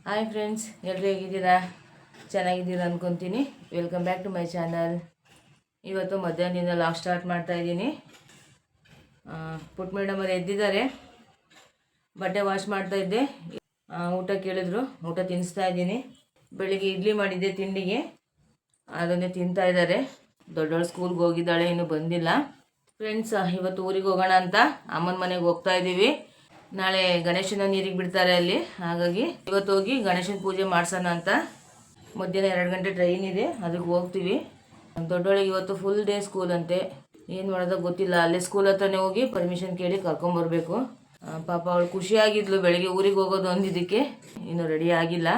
Hi friends, ಎಲ್ಲರೂ ಹೇಗಿದ್ದೀರಾ? ಚೆನ್ನಾಗಿದ್ದೀರಾ ಅಂದ್ಕೊತೀನಿ. Welcome back to my channel. ಇವತ್ತು ಮಧ್ಯಾಹ್ನದಿಂದ ಲಾಗ್ ಸ್ಟಾರ್ಟ್ ಮಾಡ್ತಾಯಿದ್ದೀನಿ. ಪುಟ್ ಮೇಡಮ್ ಅವರು ಎದ್ದಿದ್ದಾರೆ. ಬಟ್ಟೆ ವಾಶ್ ಮಾಡ್ತಾಯಿದ್ದೆ. ಊಟ ಕೇಳಿದ್ರು, ಊಟ ತಿನ್ನಿಸ್ತಾ ಇದ್ದೀನಿ. ಬೆಳಿಗ್ಗೆ ಇಡ್ಲಿ ಮಾಡಿದ್ದೆ ತಿಂಡಿಗೆ, ಅದನ್ನೇ ತಿಂತಾ ಇದ್ದಾರೆ. ದೊಡ್ಡವಳು ಸ್ಕೂಲ್ಗೆ ಹೋಗಿದ್ದಾಳೆ, ಇನ್ನೂ ಬಂದಿಲ್ಲ. ಫ್ರೆಂಡ್ಸ್, ಇವತ್ತು ಊರಿಗೆ ಹೋಗೋಣ ಅಂತ ಅಮ್ಮನ ಮನೆಗೆ ಹೋಗ್ತಾ ಇದ್ದೀವಿ. ನಾಳೆ ಗಣೇಶನ ನೀರಿಗೆ ಬಿಡ್ತಾರೆ ಅಲ್ಲಿ, ಹಾಗಾಗಿ ಇವತ್ತು ಹೋಗಿ ಗಣೇಶನ ಪೂಜೆ ಮಾಡ್ಸೋಣ ಅಂತ. ಮಧ್ಯಾಹ್ನ 2 ಗಂಟೆ ಟ್ರೈನ್ ಇದೆ, ಅದಕ್ಕೆ ಹೋಗ್ತೀವಿ. ದೊಡ್ಡವಳಿಗೆ ಇವತ್ತು ಫುಲ್ ಡೇ ಸ್ಕೂಲ್ ಅಂತೆ. ಏನು ಮಾಡೋದೋ ಗೊತ್ತಿಲ್ಲ. ಅಲ್ಲೇ ಸ್ಕೂಲ್ ಹತ್ರನೇ ಹೋಗಿ ಪರ್ಮಿಷನ್ ಕೇಳಿ ಕರ್ಕೊಂಬರ್ಬೇಕು. ಪಾಪ ಅವಳು ಖುಷಿಯಾಗಿದ್ಲು ಬೆಳಗ್ಗೆ ಊರಿಗೆ ಹೋಗೋದು ಅಂದಿದ್ದಕ್ಕೆ. ಇನ್ನೂ ರೆಡಿ ಆಗಿಲ್ಲ.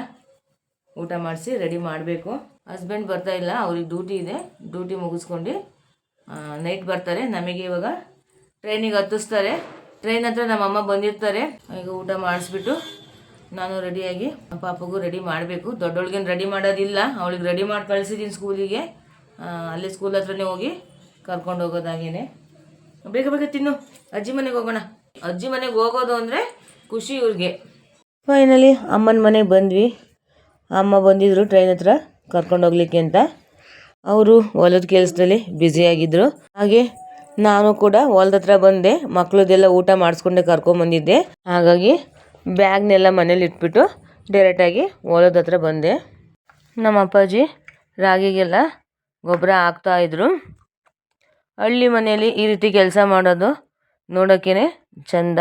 ಊಟ ಮಾಡಿಸಿ ರೆಡಿ ಮಾಡಬೇಕು. ಹಸ್ಬೆಂಡ್ ಬರ್ತಾ ಇಲ್ಲ, ಅವ್ರಿಗೆ ಡ್ಯೂಟಿ ಇದೆ. ಡ್ಯೂಟಿ ಮುಗಿಸ್ಕೊಂಡು ನೈಟ್ ಬರ್ತಾರೆ. ನಮಗೆ ಇವಾಗ ಟ್ರೈನಿಗೆ ಹತ್ತಿಸ್ತಾರೆ. ಟ್ರೈನ್ ಹತ್ರ ನಮ್ಮಮ್ಮ ಬಂದಿರ್ತಾರೆ. ಈಗ ಊಟ ಮಾಡಿಸ್ಬಿಟ್ಟು ನಾನು ರೆಡಿಯಾಗಿ ಪಾಪಗೂ ರೆಡಿ ಮಾಡಬೇಕು. ದೊಡ್ಡವಳಿಗೇನು ರೆಡಿ ಮಾಡೋದಿಲ್ಲ, ಅವಳಿಗೆ ರೆಡಿ ಮಾಡಿ ಕಳಿಸಿದ್ದೀನಿ ಸ್ಕೂಲಿಗೆ. ಅಲ್ಲೇ ಸ್ಕೂಲ್ ಹತ್ರನೇ ಹೋಗಿ ಕರ್ಕೊಂಡು ಹೋಗೋದಾಗೇನೆ. ಬೇಗ ಬೇಗ ತಿನ್ನು, ಅಜ್ಜಿ ಮನೆಗೆ ಹೋಗೋಣ. ಅಜ್ಜಿ ಮನೆಗೆ ಹೋಗೋದು ಅಂದರೆ ಖುಷಿ ಇವ್ರಿಗೆ. ಫೈನಲಿ ಅಮ್ಮನ ಮನೆಗೆ ಬಂದ್ವಿ. ಅಮ್ಮ ಬಂದಿದ್ದರು ಟ್ರೈನ್ ಹತ್ರ ಕರ್ಕೊಂಡು ಹೋಗ್ಲಿಕ್ಕೆ ಅಂತ. ಅವರು ಹೊಲದ ಕೆಲಸದಲ್ಲಿ ಬ್ಯುಸಿಯಾಗಿದ್ದರು. ಹಾಗೆ ನಾನು ಕೂಡ ಹೊಲದ ಹತ್ರ ಬಂದೆ. ಮಕ್ಕಳದೆಲ್ಲ ಊಟ ಮಾಡಿಸ್ಕೊಂಡೆ ಕರ್ಕೊಂಬಂದಿದ್ದೆ. ಹಾಗಾಗಿ ಬ್ಯಾಗ್ನೆಲ್ಲ ಮನೇಲಿ ಇಟ್ಬಿಟ್ಟು ಡೈರೆಕ್ಟಾಗಿ ಹೊಲದ ಹತ್ರ ಬಂದೆ. ನಮ್ಮ ಅಪ್ಪಾಜಿ ರಾಗಿಗೆಲ್ಲ ಗೊಬ್ಬರ ಹಾಕ್ತಾಯಿದ್ರು. ಹಳ್ಳಿ ಮನೆಯಲ್ಲಿ ಈ ರೀತಿ ಕೆಲಸ ಮಾಡೋದು ನೋಡೋಕ್ಕೇ ಚೆಂದ.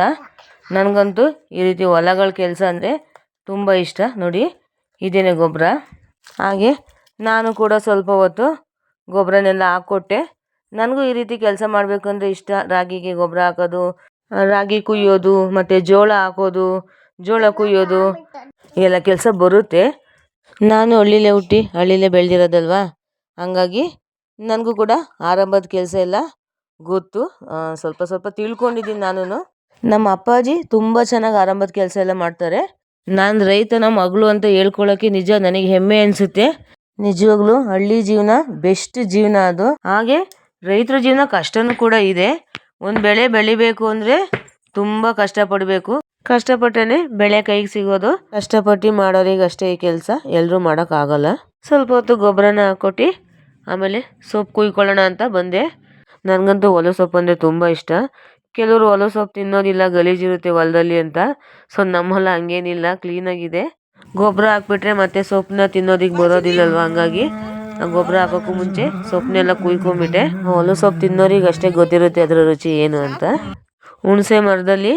ನನಗಂತೂ ಈ ರೀತಿ ಹೊಲಗಳ ಕೆಲಸ ಅಂದರೆ ತುಂಬ ಇಷ್ಟ. ನೋಡಿ, ಇದೇನೆ ಗೊಬ್ಬರ. ಹಾಗೆ ನಾನು ಕೂಡ ಸ್ವಲ್ಪ ಹೊತ್ತು ಗೊಬ್ಬರನೆಲ್ಲ ಹಾಕ್ಕೊಟ್ಟೆ. ನನಗೂ ಈ ರೀತಿ ಕೆಲಸ ಮಾಡಬೇಕಂದ್ರೆ ಇಷ್ಟ. ರಾಗಿಗೆ ಗೊಬ್ಬರ ಹಾಕೋದು, ರಾಗಿ ಕುಯ್ಯೋದು, ಮತ್ತು ಜೋಳ ಹಾಕೋದು, ಜೋಳ ಕುಯ್ಯೋದು ಎಲ್ಲ ಕೆಲಸ ಬರುತ್ತೆ. ನಾನು ಹಳ್ಳಿಲೇ ಹುಟ್ಟಿ ಹಳ್ಳಿಲೇ ಬೆಳೆದಿರೋದಲ್ವಾ, ಹಂಗಾಗಿ ನನಗೂ ಕೂಡ ಆರಂಭದ ಕೆಲಸ ಎಲ್ಲ ಗೊತ್ತು. ಸ್ವಲ್ಪ ಸ್ವಲ್ಪ ತಿಳ್ಕೊಂಡಿದ್ದೀನಿ ನಾನು. ನಮ್ಮ ಅಪ್ಪಾಜಿ ತುಂಬ ಚೆನ್ನಾಗಿ ಆರಂಭದ ಕೆಲಸ ಎಲ್ಲ ಮಾಡ್ತಾರೆ. ನಾನು ರೈತನ ಮಗಳು ಅಂತ ಹೇಳ್ಕೊಳ್ಳೋಕ್ಕೆ ನಿಜ ನನಗೆ ಹೆಮ್ಮೆ ಅನಿಸುತ್ತೆ. ನಿಜವಾಗ್ಲೂ ಹಳ್ಳಿ ಜೀವನ ಬೆಸ್ಟ್ ಜೀವನ ಅದು. ಹಾಗೆ ರೈತರ ಜೀವನ ಕಷ್ಟನೂ ಕೂಡ ಇದೆ. ಒಂದು ಬೆಳೆ ಬೆಳಿಬೇಕು ಅಂದರೆ ತುಂಬ ಕಷ್ಟಪಡಬೇಕು. ಕಷ್ಟಪಟ್ಟರೆ ಬೆಳೆ ಕೈಗೆ ಸಿಗೋದು. ಕಷ್ಟಪಟ್ಟು ಮಾಡೋರಿಗೆ ಅಷ್ಟೇ ಈ ಕೆಲಸ, ಎಲ್ಲರೂ ಮಾಡೋಕ್ಕಾಗಲ್ಲ. ಸ್ವಲ್ಪ ಹೊತ್ತು ಗೊಬ್ಬರನ ಹಾಕ್ಕೊಟ್ಟು ಆಮೇಲೆ ಸೊಪ್ಪು ಕುಯ್ಕೊಳ್ಳೋಣ ಅಂತ ಬಂದೆ. ನನಗಂತೂ ಒಲೆ ಸೊಪ್ಪು ಅಂದರೆ ತುಂಬ ಇಷ್ಟ. ಕೆಲವರು ಒಲೆ ಸೊಪ್ಪು ತಿನ್ನೋದಿಲ್ಲ, ಗಲೀಜಿರುತ್ತೆ ಹೊಲದಲ್ಲಿ ಅಂತ. ಸೊ ನಮ್ಮಲ್ಲ ಹಂಗೇನಿಲ್ಲ, ಕ್ಲೀನಾಗಿದೆ. ಗೊಬ್ಬರ ಹಾಕ್ಬಿಟ್ರೆ ಮತ್ತೆ ಸೊಪ್ಪನ್ನ ತಿನ್ನೋದಿಕ್ಕೆ ಬರೋದಿಲ್ಲಲ್ವ, ಹಂಗಾಗಿ ಗೊಬ್ಬರ ಹಾಕೋಕ್ಕೂ ಮುಂಚೆ ಸೊಪ್ಪನ್ನೆಲ್ಲ ಕುಯ್ಕೊಂಬಿಟ್ಟೆ. ಹೊಲ ಸೊಪ್ಪು ತಿನ್ನೋರಿಗೆ ಅಷ್ಟೇ ಗೊತ್ತಿರುತ್ತೆ ಅದರ ರುಚಿ ಏನು ಅಂತ. ಹುಣಸೆ ಮರದಲ್ಲಿ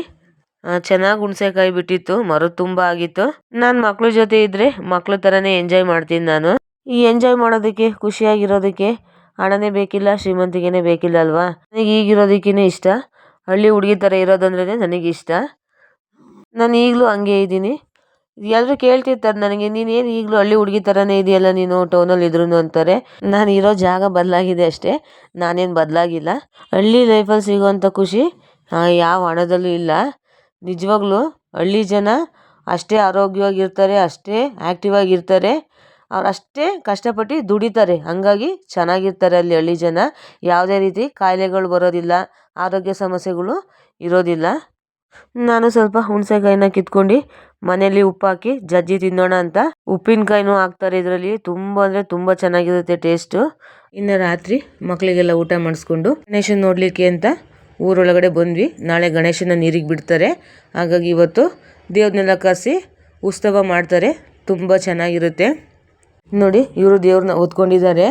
ಚೆನ್ನಾಗಿ ಹುಣಸೆಕಾಯಿ ಬಿಟ್ಟಿತ್ತು, ಮರದ ತುಂಬ ಆಗಿತ್ತು. ನಾನು ಮಕ್ಳ ಜೊತೆ ಇದ್ದರೆ ಮಕ್ಳ ಥರನೇ ಎಂಜಾಯ್ ಮಾಡ್ತೀನಿ ನಾನು. ಈ ಎಂಜಾಯ್ ಮಾಡೋದಕ್ಕೆ, ಖುಷಿಯಾಗಿರೋದಕ್ಕೆ ಹಣನೇ ಬೇಕಿಲ್ಲ, ಶ್ರೀಮಂತಿಗೆನೇ ಬೇಕಿಲ್ಲ ಅಲ್ವಾ. ನನಗೆ ಈಗಿರೋದಕ್ಕೇ ಇಷ್ಟ. ಹಳ್ಳಿ ಹುಡುಗಿ ಥರ ಇರೋದಂದ್ರೆ ನನಗೆ ಇಷ್ಟ. ನಾನು ಈಗಲೂ ಹಂಗೆ ಇದ್ದೀನಿ. ಎಲ್ಲರೂ ಕೇಳ್ತಿರ್ತಾರೆ ನನಗೆ, ನೀನೇನು ಈಗಲೂ ಹಳ್ಳಿ ಹುಡುಗಿ ಥರನೇ ಇದೆಯಲ್ಲ ನೀನು ಟೌನಲ್ಲಿ ಇದ್ರೂ ಅಂತಾರೆ. ನಾನು ಇರೋ ಜಾಗ ಬದಲಾಗಿದೆ ಅಷ್ಟೇ, ನಾನೇನು ಬದಲಾಗಿಲ್ಲ. ಹಳ್ಳಿ ಲೈಫಲ್ಲಿ ಸಿಗೋವಂಥ ಖುಷಿ ಯಾವ ಹಣದಲ್ಲೂ ಇಲ್ಲ. ನಿಜವಾಗ್ಲೂ ಹಳ್ಳಿ ಜನ ಅಷ್ಟೇ ಆರೋಗ್ಯವಾಗಿರ್ತಾರೆ, ಅಷ್ಟೇ ಆ್ಯಕ್ಟಿವ್ ಆಗಿರ್ತಾರೆ. ಅವ್ರು ಅಷ್ಟೇ ಕಷ್ಟಪಟ್ಟು ದುಡಿತಾರೆ, ಹಂಗಾಗಿ ಚೆನ್ನಾಗಿರ್ತಾರೆ ಅಲ್ಲಿ ಹಳ್ಳಿ ಜನ. ಯಾವುದೇ ರೀತಿ ಕಾಯಿಲೆಗಳು ಬರೋದಿಲ್ಲ, ಆರೋಗ್ಯ ಸಮಸ್ಯೆಗಳು ಇರೋದಿಲ್ಲ. ನಾನು ಸ್ವಲ್ಪ ಹುಣಸೆಕಾಯಿನ ಕಿತ್ಕೊಂಡು ಮನೇಲಿ ಉಪ್ಪು ಹಾಕಿ ಜಜ್ಜಿ ತಿನ್ನೋಣ ಅಂತ. ಉಪ್ಪಿನಕಾಯಿನೂ ಹಾಕ್ತಾರೆ ಇದರಲ್ಲಿ. ತುಂಬ ಅಂದರೆ ತುಂಬ ಚೆನ್ನಾಗಿರುತ್ತೆ ಟೇಸ್ಟು. ಇನ್ನು ರಾತ್ರಿ ಮಕ್ಕಳಿಗೆಲ್ಲ ಊಟ ಮಾಡಿಸ್ಕೊಂಡು ಗಣೇಶನ ನೋಡಲಿಕ್ಕೆ ಅಂತ ಊರೊಳಗಡೆ ಬಂದ್ವಿ. ನಾಳೆ ಗಣೇಶನ ನೀರಿಗೆ ಬಿಡ್ತಾರೆ, ಹಾಗಾಗಿ ಇವತ್ತು ದೇವ್ರನ್ನೆಲ್ಲ ಕರೆಸಿ ಉತ್ಸವ ಮಾಡ್ತಾರೆ. ತುಂಬ ಚೆನ್ನಾಗಿರುತ್ತೆ. ನೋಡಿ, ಇವರು ದೇವ್ರನ್ನ ಹೊತ್ಕೊಂಡಿದ್ದಾರೆ.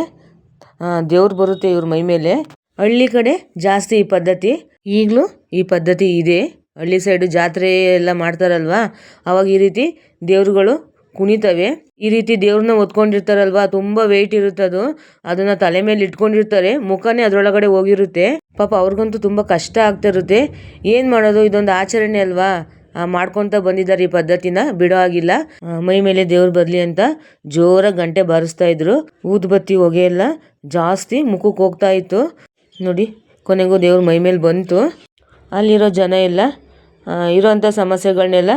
ದೇವ್ರು ಬರುತ್ತೆ ಇವ್ರ ಮೈ ಮೇಲೆ. ಹಳ್ಳಿ ಕಡೆ ಜಾಸ್ತಿ ಈ ಪದ್ಧತಿ, ಈಗಲೂ ಈ ಪದ್ಧತಿ ಇದೆ. ಹಳ್ಳಿ ಸೈಡು ಜಾತ್ರೆ ಎಲ್ಲ ಮಾಡ್ತಾರಲ್ವ, ಅವಾಗ ಈ ರೀತಿ ದೇವ್ರುಗಳು ಕುಣಿತವೆ. ಈ ರೀತಿ ದೇವ್ರನ್ನ ಹೊತ್ಕೊಂಡಿರ್ತಾರಲ್ವ, ತುಂಬ ವೆಯ್ಟ್ ಇರುತ್ತೆ ಅದು. ಅದನ್ನು ತಲೆ ಮೇಲೆ ಇಟ್ಕೊಂಡಿರ್ತಾರೆ, ಮುಖನೇ ಅದರೊಳಗಡೆ ಹೋಗಿರುತ್ತೆ. ಪಾಪ ಅವ್ರಿಗಂತೂ ತುಂಬ ಕಷ್ಟ ಆಗ್ತಾ ಇರುತ್ತೆ. ಏನು ಮಾಡೋದು, ಇದೊಂದು ಆಚರಣೆ ಅಲ್ವಾ, ಮಾಡ್ಕೊತ ಬಂದಿದ್ದಾರೆ. ಈ ಪದ್ಧತಿನ ಬಿಡೋ ಆಗಿಲ್ಲ. ಮೈ ಮೇಲೆ ದೇವ್ರು ಬರಲಿ ಅಂತ ಜೋರಾಗಿ ಗಂಟೆ ಬಾರಿಸ್ತಾ ಇದ್ರು. ಊದುಬತ್ತಿ ಹೊಗೆ ಎಲ್ಲ ಜಾಸ್ತಿ ಮುಖಕ್ಕೆ ಹೋಗ್ತಾ ಇತ್ತು. ನೋಡಿ, ಕೊನೆಗೂ ದೇವ್ರ ಮೈ ಮೇಲೆ ಬಂತು. ಅಲ್ಲಿರೋ ಜನ ಎಲ್ಲ ಇರೋಂಥ ಸಮಸ್ಯೆಗಳನ್ನೆಲ್ಲ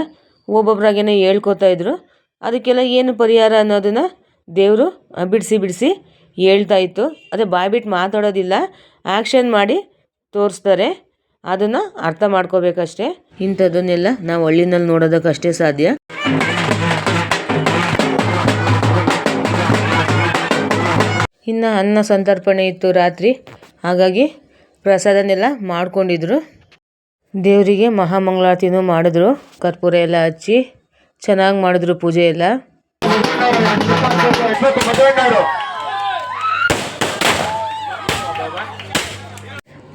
ಒಬ್ಬೊಬ್ಬರಾಗೇನೆ ಹೇಳ್ಕೊತಾ ಇದ್ರು. ಅದಕ್ಕೆಲ್ಲ ಏನು ಪರಿಹಾರ ಅನ್ನೋದನ್ನು ದೇವರು ಬಿಡಿಸಿ ಹೇಳ್ತಾ ಇತ್ತು. ಅದೇ ಬಾಯ್ಬಿಟ್ಟು ಮಾತಾಡೋದಿಲ್ಲ, ಆ್ಯಕ್ಷನ್ ಮಾಡಿ ತೋರಿಸ್ತಾರೆ. ಅದನ್ನು ಅರ್ಥ ಮಾಡ್ಕೋಬೇಕಷ್ಟೇ. ಇಂಥದ್ದನ್ನೆಲ್ಲ ನಾವು ಹಳ್ಳಿನಲ್ಲಿ ನೋಡೋದಕ್ಕಷ್ಟೇ ಸಾಧ್ಯ. ಇನ್ನು ಅನ್ನ ಸಂತರ್ಪಣೆ ಇತ್ತು ರಾತ್ರಿ, ಹಾಗಾಗಿ ಪ್ರಸಾದನೆಲ್ಲ ಮಾಡ್ಕೊಂಡಿದ್ರು. ದೇವರಿಗೆ ಮಹಾಮಂಗಳಾರತಿನೂ ಮಾಡಿದ್ರು, ಕರ್ಪೂರ ಎಲ್ಲ ಹಚ್ಚಿ ಚೆನ್ನಾಗಿ ಮಾಡಿದ್ರು ಪೂಜೆ ಎಲ್ಲ.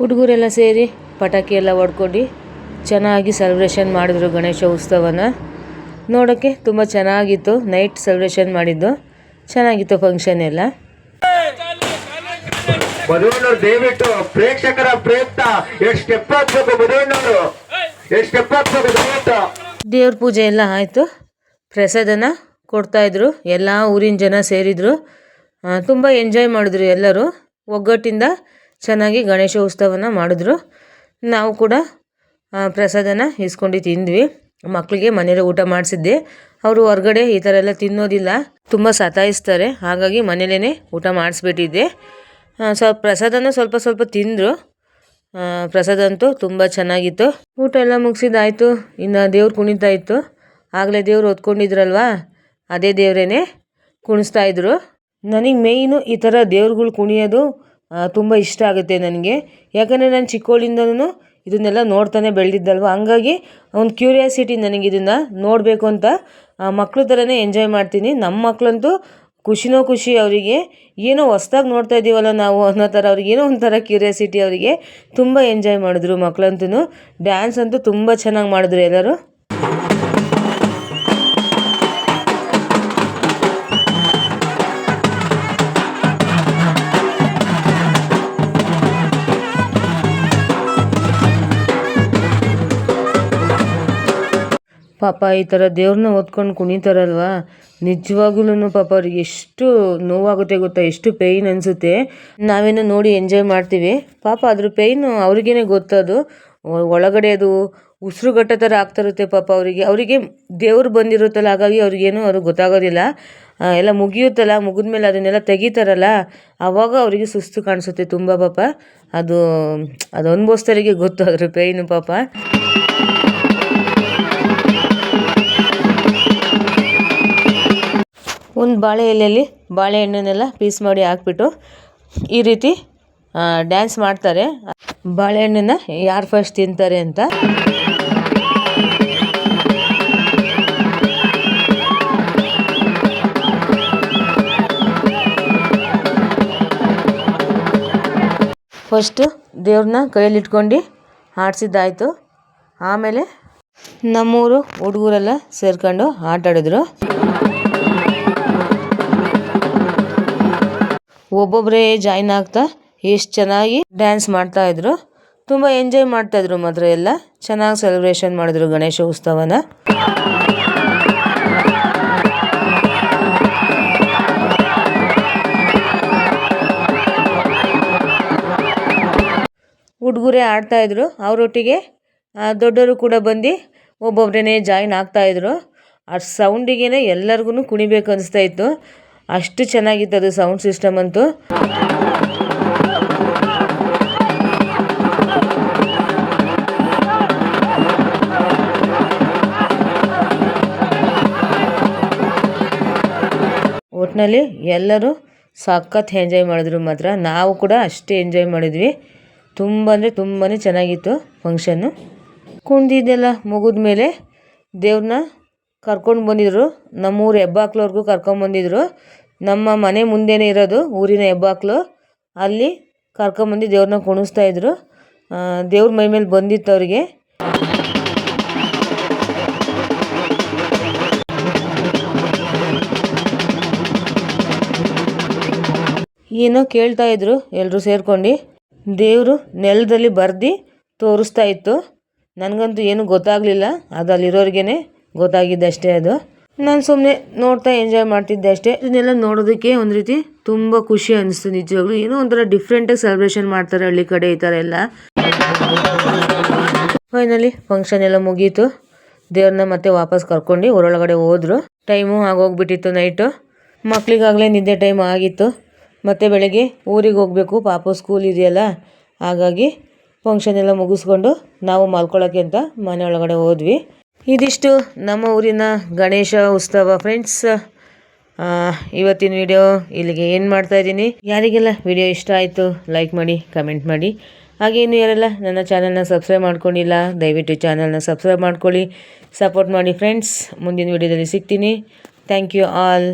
ಹುಡುಗರೆಲ್ಲ ಸೇರಿ ಪಟಾಕಿ ಎಲ್ಲ ಹೊಡ್ಕೊಂಡು ಚೆನ್ನಾಗಿ ಸೆಲೆಬ್ರೇಷನ್ ಮಾಡಿದ್ರು ಗಣೇಶ ಉತ್ಸವನ. ನೋಡೋಕ್ಕೆ ತುಂಬ ಚೆನ್ನಾಗಿತ್ತು, ನೈಟ್ ಸೆಲೆಬ್ರೇಷನ್ ಮಾಡಿದ್ದು ಚೆನ್ನಾಗಿತ್ತು ಫಂಕ್ಷನ್ ಎಲ್ಲ. ಮದುವೆನವ್ರು ದಯವಿಟ್ಟು ಪ್ರೇಕ್ಷಕರ ಪ್ರಯತ್ನ ಎಷ್ಟು ಸ್ಟೆಪ್ ಹಾಕ್ಬೇಕು, ಮದುವೆನವರು ಎಷ್ಟು ಸ್ಟೆಪ್ ಹಾಕ್ಬೇಕು ದಯವಿಟ್ಟು. ದೇವ್ರ ಪೂಜೆ ಎಲ್ಲ ಆಯಿತು, ಪ್ರಸಾದನ ಕೊಡ್ತಾಯಿದ್ರು, ಎಲ್ಲ ಊರಿನ ಜನ ಸೇರಿದ್ರು, ತುಂಬ ಎಂಜಾಯ್ ಮಾಡಿದ್ರು ಎಲ್ಲರೂ. ಒಗ್ಗಟ್ಟಿಂದ ಚೆನ್ನಾಗಿ ಗಣೇಶ ಉತ್ಸವನ ಮಾಡಿದ್ರು. ನಾವು ಕೂಡ ಪ್ರಸಾದನ ಇಸ್ಕೊಂಡು ತಿಂದ್ವಿ. ಮಕ್ಕಳಿಗೆ ಮನೇಲಿ ಊಟ ಮಾಡಿಸಿದ್ದೆ, ಅವರು ಹೊರ್ಗಡೆ ಈ ಥರ ಎಲ್ಲ ತಿನ್ನೋದಿಲ್ಲ, ತುಂಬ ಸತಾಯಿಸ್ತಾರೆ, ಹಾಗಾಗಿ ಮನೇಲೇ ಊಟ ಮಾಡಿಸ್ಬಿಟ್ಟಿದ್ದೆ. ಪ್ರಸಾದನ ಸ್ವಲ್ಪ ಸ್ವಲ್ಪ ತಿಂದರು. ಪ್ರಸಾದ ಅಂತೂ ತುಂಬ ಚೆನ್ನಾಗಿತ್ತು. ಊಟ ಎಲ್ಲ ಮುಗಿಸಿದ್ದಾಯಿತು, ಇನ್ನು ದೇವ್ರು ಕುಣಿತಾ ಇತ್ತು. ಆಗಲೇ ದೇವ್ರು ಹೊತ್ಕೊಂಡಿದ್ರಲ್ವ, ಅದೇ ದೇವರೇನೆ ಕುಣಿಸ್ತಾಯಿದ್ರು. ನನಗೆ ಮೇಯ್ನು ಈ ಥರ ದೇವ್ರುಗಳು ಕುಣಿಯೋದು ತುಂಬ ಇಷ್ಟ ಆಗುತ್ತೆ ನನಗೆ. ಯಾಕಂದರೆ ನಾನು ಚಿಕ್ಕವಳಿಂದನೂ ಇದನ್ನೆಲ್ಲ ನೋಡ್ತಾನೆ ಬೆಳೆದಿದ್ದಲ್ವ, ಹಂಗಾಗಿ ಒಂದು ಕ್ಯೂರಿಯಾಸಿಟಿ ನನಗೆ ಇದನ್ನು ನೋಡಬೇಕು ಅಂತ. ಮಕ್ಕಳು ಥರನೇ ಎಂಜಾಯ್ ಮಾಡ್ತೀನಿ. ನಮ್ಮ ಮಕ್ಕಳಂತೂ ಖುಷಿನೋ ಖುಷಿ, ಅವರಿಗೆ ಏನೋ ಹೊಸ್ದಾಗಿ ನೋಡ್ತಾ ಇದ್ದೀವಲ್ಲ ನಾವು ಅನ್ನೋ ಥರ, ಅವ್ರಿಗೆ ಏನೋ ಒಂಥರ ಕ್ಯೂರಿಯಾಸಿಟಿ. ಅವರಿಗೆ ತುಂಬ ಎಂಜಾಯ್ ಮಾಡಿದ್ರು ಮಕ್ಕಳಂತೂ. ಡ್ಯಾನ್ಸ್ ಅಂತೂ ತುಂಬ ಚೆನ್ನಾಗಿ ಮಾಡಿದ್ರು ಎಲ್ಲರೂ. ಪಾಪ ಈ ಥರ ದೇವ್ರನ್ನ ಹೊತ್ಕೊಂಡು ಕುಣಿತಾರಲ್ವ, ನಿಜವಾಗ್ಲೂ ಪಾಪ ಅವ್ರಿಗೆ ಎಷ್ಟು ನೋವಾಗುತ್ತೆ ಗೊತ್ತಾ, ಎಷ್ಟು ಪೇಯ್ನ್ ಅನಿಸುತ್ತೆ. ನಾವೇನೋ ನೋಡಿ ಎಂಜಾಯ್ ಮಾಡ್ತೀವಿ, ಪಾಪ ಅದ್ರ ಪೇಯ್ನು ಅವ್ರಿಗೇನೆ ಗೊತ್ತದು. ಒಳಗಡೆ ಅದು ಉಸಿರುಗಟ್ಟ ಥರ ಆಗ್ತಿರುತ್ತೆ ಪಾಪ ಅವರಿಗೆ ದೇವ್ರು ಬಂದಿರುತ್ತಲ್ಲ, ಹಾಗಾಗಿ ಅವ್ರಿಗೇನು ಅದು ಗೊತ್ತಾಗೋದಿಲ್ಲ. ಎಲ್ಲ ಮುಗಿಯುತ್ತಲ್ಲ, ಮುಗಿದ್ಮೇಲೆ ಅದನ್ನೆಲ್ಲ ತೆಗಿತಾರಲ್ಲ, ಆವಾಗ ಅವರಿಗೆ ಸುಸ್ತು ಕಾಣಿಸುತ್ತೆ ತುಂಬ ಪಾಪ. ಅದು ಅನುಭವಿಸ್ತಾರಿಗೆ ಗೊತ್ತು ಅದ್ರ ಪೇಯ್ನು ಪಾಪ. ಒಂದು ಬಾಳೆ ಎಲೆಯಲ್ಲಿ ಬಾಳೆಹಣ್ಣನ್ನೆಲ್ಲ ಪೀಸ್ ಮಾಡಿ ಹಾಕ್ಬಿಟ್ಟು ಈ ರೀತಿ ಡ್ಯಾನ್ಸ್ ಮಾಡ್ತಾರೆ. ಬಾಳೆಹಣ್ಣನ್ನು ಯಾರು ಫಸ್ಟ್ ತಿಂತಾರೆ ಅಂತ. ಫಸ್ಟು ದೇವ್ರನ್ನ ಕೈಯಲ್ಲಿಟ್ಕೊಂಡು ಆಡಿಸಿದ್ದಾಯಿತು. ಆಮೇಲೆ ನಮ್ಮೂರು ಹುಡುಗರೆಲ್ಲ ಸೇರ್ಕೊಂಡು ಆಟ ಆಡಿದ್ರು. ಒಬ್ಬೊಬ್ಬರೇ ಜಾಯ್ನ್ ಆಗ್ತಾ ಎಷ್ಟು ಚೆನ್ನಾಗಿ ಡ್ಯಾನ್ಸ್ ಮಾಡ್ತಾಯಿದ್ರು, ತುಂಬ ಎಂಜಾಯ್ ಮಾಡ್ತಾಯಿದ್ರು. ಮಾತ್ರ ಎಲ್ಲ ಚೆನ್ನಾಗಿ ಸೆಲೆಬ್ರೇಷನ್ ಮಾಡಿದ್ರು ಗಣೇಶ ಉತ್ಸವನ. ಹುಡುಗರೇ ಆಡ್ತಾಯಿದ್ರು, ಅವರೊಟ್ಟಿಗೆ ದೊಡ್ಡವರು ಕೂಡ ಬಂದು ಒಬ್ಬೊಬ್ಬರೇ ಜಾಯ್ನ್ ಆಗ್ತಾಯಿದ್ರು. ಆ ಸೌಂಡಿಗೆ ಎಲ್ಲರಿಗೂ ಕುಣಿಬೇಕು ಅನಿಸ್ತಾ ಇತ್ತು, ಅಷ್ಟು ಚೆನ್ನಾಗಿತ್ತು ಅದು ಸೌಂಡ್ ಸಿಸ್ಟಮ್ ಅಂತೂ. ಒಟ್ಟಿನಲ್ಲಿ ಎಲ್ಲರೂ ಸಖತ್ ಎಂಜಾಯ್ ಮಾಡಿದ್ರು. ಮಾತ್ರ ನಾವು ಕೂಡ ಅಷ್ಟೇ ಎಂಜಾಯ್ ಮಾಡಿದ್ವಿ. ತುಂಬ ಅಂದರೆ ತುಂಬಾ ಚೆನ್ನಾಗಿತ್ತು ಫಂಕ್ಷನ್ನು. ಕುಣಿದಿದ್ದೆಲ್ಲ ಮುಗಿದ ಮೇಲೆ ದೇವ್ರನ್ನ ಕರ್ಕೊಂಡು ಬಂದಿದ್ರು. ನಮ್ಮೂರು ಹೆಬ್ಬಾಕ್ಲವ್ರಿಗೂ ಕರ್ಕೊಂಬಂದಿದ್ರು. ನಮ್ಮ ಮನೆ ಮುಂದೆನೇ ಇರೋದು ಊರಿನ ಹೆಬ್ಬಾಕ್ಲು, ಅಲ್ಲಿ ಕರ್ಕೊಂಬಂದು ದೇವ್ರನ್ನ ಕುಣಿಸ್ತಾಯಿದ್ರು. ದೇವ್ರ ಮೈ ಮೇಲೆ ಬಂದಿತ್ತು ಅವರಿಗೆ. ಏನೋ ಕೇಳ್ತಾಯಿದ್ರು ಎಲ್ಲರೂ ಸೇರ್ಕೊಂಡು. ದೇವರು ನೆಲದಲ್ಲಿ ಬರ್ದು ತೋರಿಸ್ತಾ ಇತ್ತು. ನನಗಂತೂ ಏನೂ ಗೊತ್ತಾಗಲಿಲ್ಲ, ಅದು ಅಲ್ಲಿರೋರಿಗೇ ಗೊತ್ತಾಗಿದ್ದಷ್ಟೇ. ಅದು ನಾನು ಸುಮ್ಮನೆ ನೋಡ್ತಾ ಎಂಜಾಯ್ ಮಾಡ್ತಿದ್ದೆ ಅಷ್ಟೇ. ಇದನ್ನೆಲ್ಲ ನೋಡೋದಕ್ಕೆ ಒಂದು ರೀತಿ ತುಂಬ ಖುಷಿ ಅನಿಸ್ತು ನಿಜವಾಗ್ಲೂ. ಏನೋ ಒಂಥರ ಡಿಫ್ರೆಂಟಾಗಿ ಸೆಲೆಬ್ರೇಷನ್ ಮಾಡ್ತಾರೆ ಹಳ್ಳಿ ಕಡೆ ಈ ಥರ ಎಲ್ಲ. ಫೈನಲಿ ಫಂಕ್ಷನ್ ಎಲ್ಲ ಮುಗೀತು. ದೇವ್ರನ್ನ ಮತ್ತೆ ವಾಪಸ್ ಕರ್ಕೊಂಡು ಊರೊಳಗಡೆ ಹೋದ್ರು. Time ಆಗೋಗ್ಬಿಟ್ಟಿತ್ತು night. ಮಕ್ಕಳಿಗಾಗಲೇ ನಿದ್ದೆ ಟೈಮ್ ಆಗಿತ್ತು. ಮತ್ತು ಬೆಳಗ್ಗೆ ಊರಿಗೆ ಹೋಗಬೇಕು, ಪಾಪು ಸ್ಕೂಲ್ ಇದೆಯಲ್ಲ, ಹಾಗಾಗಿ ಫಂಕ್ಷನ್ ಎಲ್ಲ ಮುಗಿಸ್ಕೊಂಡು ನಾವು ಮಲ್ಕೊಳ್ಳೋಕ್ಕೆ ಅಂತ ಮನೆ ಒಳಗಡೆ ಹೋದ್ವಿ. ಇದಿಷ್ಟು ನಮ್ಮ ಊರಿನ ಗಣೇಶ ಉತ್ಸವ ಫ್ರೆಂಡ್ಸ್. ಇವತ್ತಿನ ವಿಡಿಯೋ ಇಲ್ಲಿಗೆ ಏನು ಮಾಡ್ತಾಯಿದ್ದೀನಿ. ಯಾರಿಗೆಲ್ಲ ವಿಡಿಯೋ ಇಷ್ಟ ಆಯಿತು ಲೈಕ್ ಮಾಡಿ, ಕಮೆಂಟ್ ಮಾಡಿ. ಹಾಗೆ ಇನ್ನು ಯಾರೆಲ್ಲ ನನ್ನ ಚಾನಲ್ನ ಸಬ್ಸ್ಕ್ರೈಬ್ ಮಾಡ್ಕೊಂಡಿಲ್ಲ ದಯವಿಟ್ಟು ಚಾನಲ್ನ ಸಬ್ಸ್ಕ್ರೈಬ್ ಮಾಡ್ಕೊಳ್ಳಿ, ಸಪೋರ್ಟ್ ಮಾಡಿ ಫ್ರೆಂಡ್ಸ್. ಮುಂದಿನ ವಿಡಿಯೋದಲ್ಲಿ ಸಿಗ್ತೀನಿ. Thank you all.